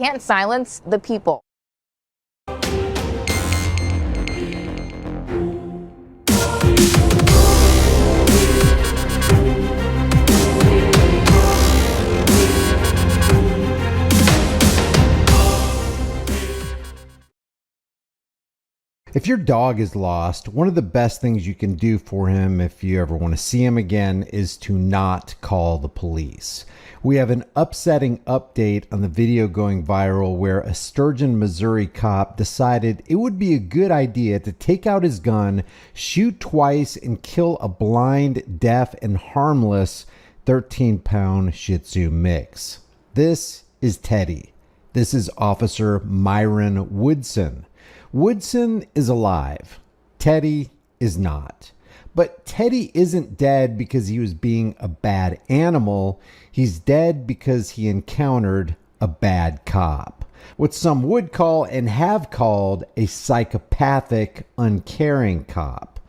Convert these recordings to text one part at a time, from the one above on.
can't silence the people. If your dog is lost, one of the best things you can do for him if you ever want to see him again is to not call the police. We have an upsetting update on the video going viral where a Sturgeon, Missouri cop decided it would be a good idea to take out his gun, shoot twice, and kill a blind, deaf, and harmless 13-pound Shih Tzu mix. This is Teddy. This is Officer Myron Woodson. Woodson is alive. Teddy is not. But Teddy isn't dead because he was being a bad animal. He's dead because he encountered a bad cop. What some would call and have called a psychopathic, uncaring cop.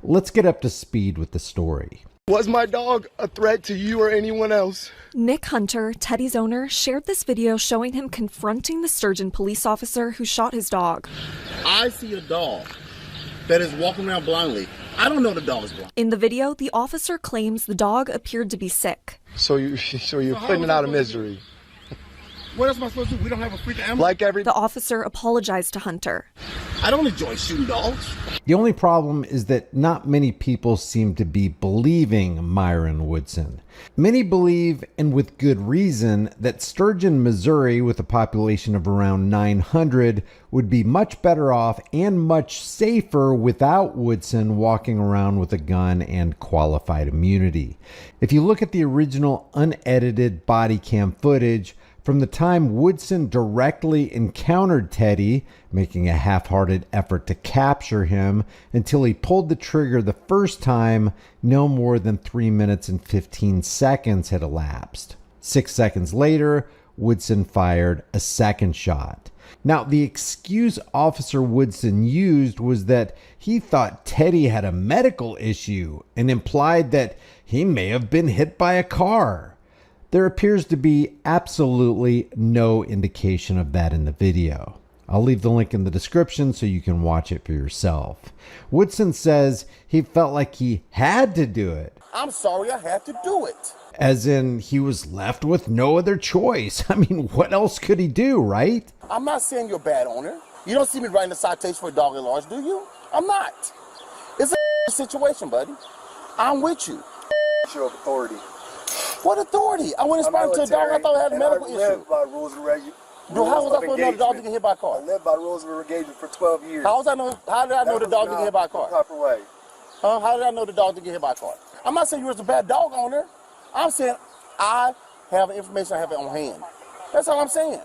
Let's get up to speed with the story. Was my dog a threat to you or anyone else? Nick Hunter, Teddy's owner, shared this video showing him confronting the Sturgeon police officer who shot his dog. I see a dog that is walking around blindly. I don't know the dog is blind. In the video, the officer claims the dog appeared to be sick. So you're putting it out of misery. What else am I supposed to do? We don't have a freaking animal. The officer apologized to Hunter. I don't enjoy shooting dogs. The only problem is that not many people seem to be believing Myron Woodson. Many believe, and with good reason, that Sturgeon, Missouri, with a population of around 900, would be much better off and much safer without Woodson walking around with a gun and qualified immunity. If you look at the original unedited body cam footage, from the time Woodson directly encountered Teddy, making a half-hearted effort to capture him, until he pulled the trigger the first time, no more than 3 minutes and 15 seconds had elapsed. 6 seconds later, Woodson fired a second shot. Now, the excuse Officer Woodson used was that he thought Teddy had a medical issue and implied that he may have been hit by a car. There appears to be absolutely no indication of that in the video. I'll leave the link in the description so you can watch it for yourself. Woodson says he felt like he had to do it. I'm sorry I had to do it. As in, he was left with no other choice. I mean, what else could he do, right? I'm not saying you're a bad owner. You don't see me writing a citation for a dog at large, do you? I'm not. It's a situation, buddy. I'm with you. Show of authority. What authority? I went and spoke to a dog I thought had a medical issue. I live by rules and regulations. How was I supposed to know the dog to get hit by a car? I lived by rules of engagement for 12 years. How did I know the dog to get hit by a car? Proper way. How did I know the dog to get hit by a car? I'm not saying you was a bad dog owner. I'm saying I have information I have it on hand. That's all I'm saying.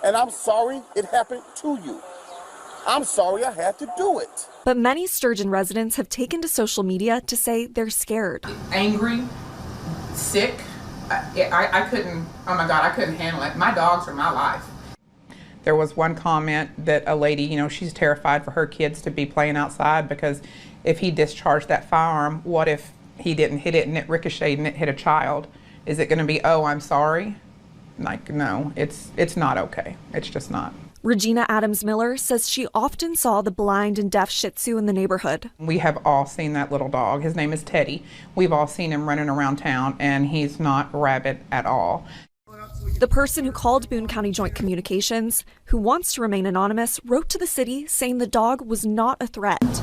And I'm sorry it happened to you. I'm sorry I had to do it. But many Sturgeon residents have taken to social media to say they're scared. Angry, sick. I couldn't, oh my God, I couldn't handle it. My dogs are my life. There was one comment that a lady, she's terrified for her kids to be playing outside because if he discharged that firearm, what if he didn't hit it and it ricocheted and it hit a child? Is it going to be, oh, I'm sorry? Like, no, it's not okay. It's just not. Regina Adams Miller says she often saw the blind and deaf Shih Tzu in the neighborhood. We have all seen that little dog. His name is Teddy. We've all seen him running around town, and he's not rabid at all. The person who called Boone County Joint Communications, who wants to remain anonymous, wrote to the city saying the dog was not a threat.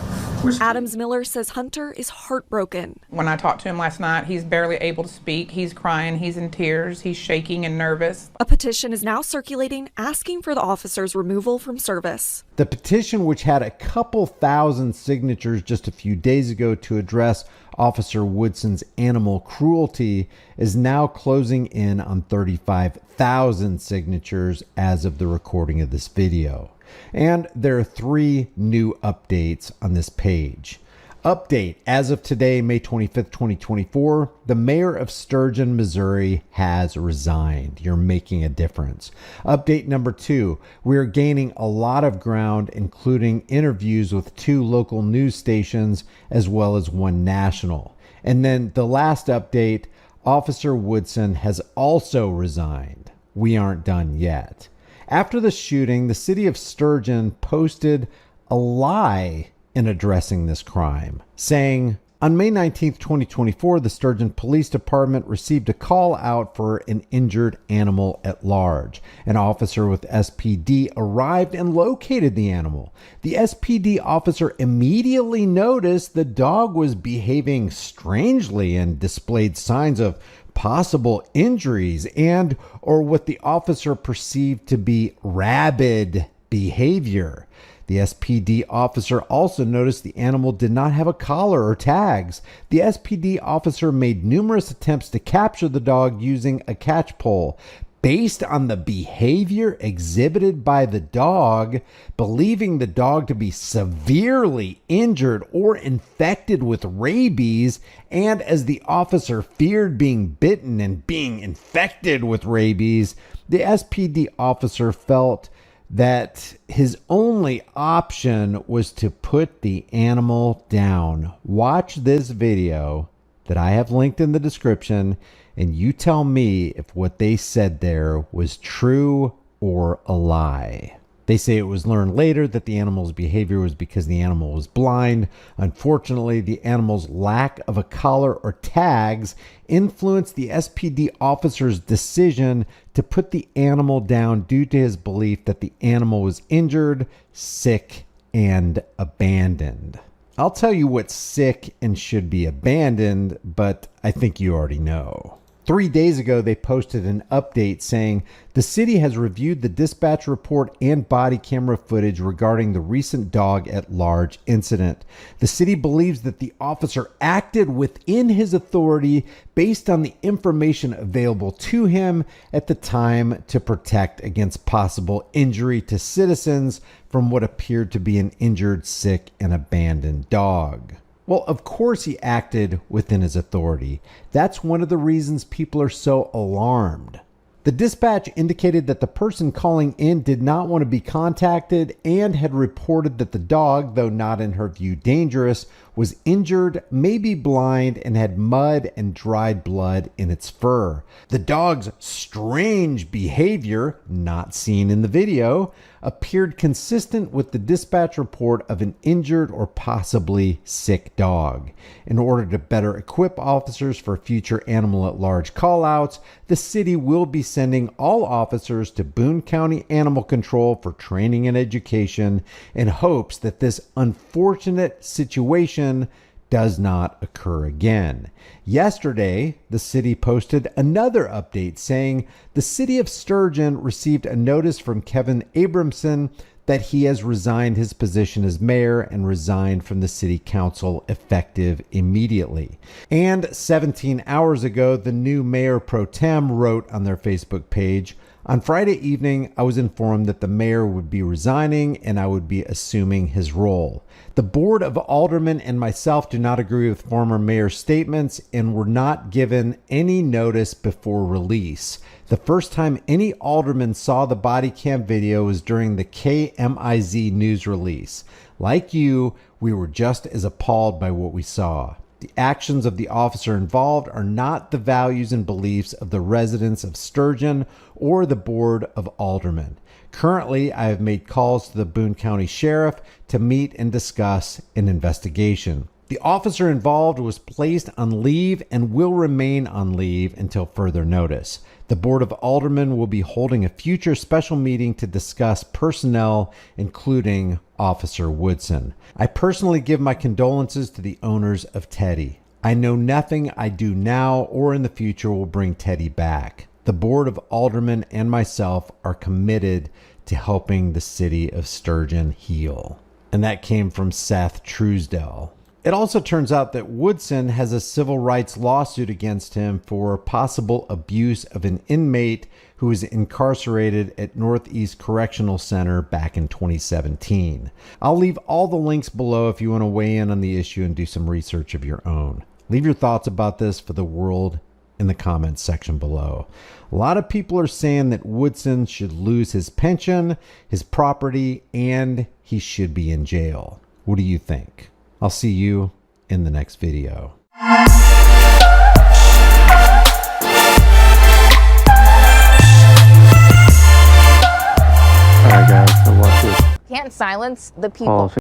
Adams Miller says Hunter is heartbroken. When I talked to him last night, he's barely able to speak. He's crying, he's in tears, he's shaking and nervous. A petition is now circulating asking for the officer's removal from service. The petition, which had a couple thousand signatures just a few days ago to address Officer Woodson's animal cruelty, is now closing in on 35,000 signatures as of the recording of this video. And there are 3 new updates on this page. Update: as of today, May 25th, 2024, the mayor of Sturgeon, Missouri has resigned. You're making a difference. Update number 2, we are gaining a lot of ground, including interviews with 2 local news stations as well as 1 national. And then the last update, Officer Woodson has also resigned. We aren't done yet. After the shooting, the city of Sturgeon posted a lie in addressing this crime, saying, on May 19, 2024, the Sturgeon Police Department received a call out for an injured animal at large. An officer with SPD arrived and located the animal. The SPD officer immediately noticed the dog was behaving strangely and displayed signs of possible injuries and or what the officer perceived to be rabid behavior. The SPD officer also noticed the animal did not have a collar or tags. The SPD officer made numerous attempts to capture the dog using a catch pole. Based on the behavior exhibited by the dog, believing the dog to be severely injured or infected with rabies, and as the officer feared being bitten and being infected with rabies, the SPD officer felt that his only option was to put the animal down. Watch this video that I have linked in the description, and you tell me if what they said there was true or a lie. They say it was learned later that the animal's behavior was because the animal was blind. Unfortunately, the animal's lack of a collar or tags influenced the SPD officer's decision to put the animal down due to his belief that the animal was injured, sick, and abandoned. I'll tell you what's sick and should be abandoned, but I think you already know. 3 days ago, they posted an update saying the city has reviewed the dispatch report and body camera footage regarding the recent dog at large incident. The city believes that the officer acted within his authority based on the information available to him at the time to protect against possible injury to citizens from what appeared to be an injured, sick, and abandoned dog. Well, of course he acted within his authority. That's one of the reasons people are so alarmed. The dispatch indicated that the person calling in did not want to be contacted and had reported that the dog, though not in her view dangerous, was injured, maybe blind, and had mud and dried blood in its fur. The dog's strange behavior, not seen in the video, appeared consistent with the dispatch report of an injured or possibly sick dog. In order to better equip officers for future animal at large callouts, the city will be sending all officers to Boone County Animal Control for training and education in hopes that this unfortunate situation does not occur again. Yesterday, the city posted another update saying the city of Sturgeon received a notice from Kevin Abramson that he has resigned his position as mayor and resigned from the city council effective immediately. And 17 hours ago, the new mayor pro tem wrote on their Facebook page, on Friday evening, I was informed that the mayor would be resigning and I would be assuming his role. The board of aldermen and myself do not agree with former mayor's statements and were not given any notice before release. The first time any alderman saw the body cam video was during the KMIZ news release. Like you, we were just as appalled by what we saw. The actions of the officer involved are not the values and beliefs of the residents of Sturgeon or the Board of Aldermen. Currently, I have made calls to the Boone County Sheriff to meet and discuss an investigation. The officer involved was placed on leave and will remain on leave until further notice. The Board of Aldermen will be holding a future special meeting to discuss personnel, including Officer Woodson. I personally give my condolences to the owners of Teddy. I know nothing I do now or in the future will bring Teddy back. The Board of Aldermen and myself are committed to helping the city of Sturgeon heal. And that came from Seth Truesdell. It also turns out that Woodson has a civil rights lawsuit against him for possible abuse of an inmate who was incarcerated at Northeast Correctional Center back in 2017. I'll leave all the links below if you want to weigh in on the issue and do some research of your own. Leave your thoughts about this for the world in the comments section below. A lot of people are saying that Woodson should lose his pension, his property, and he should be in jail. What do you think? I'll see you in the next video. can't silence the people.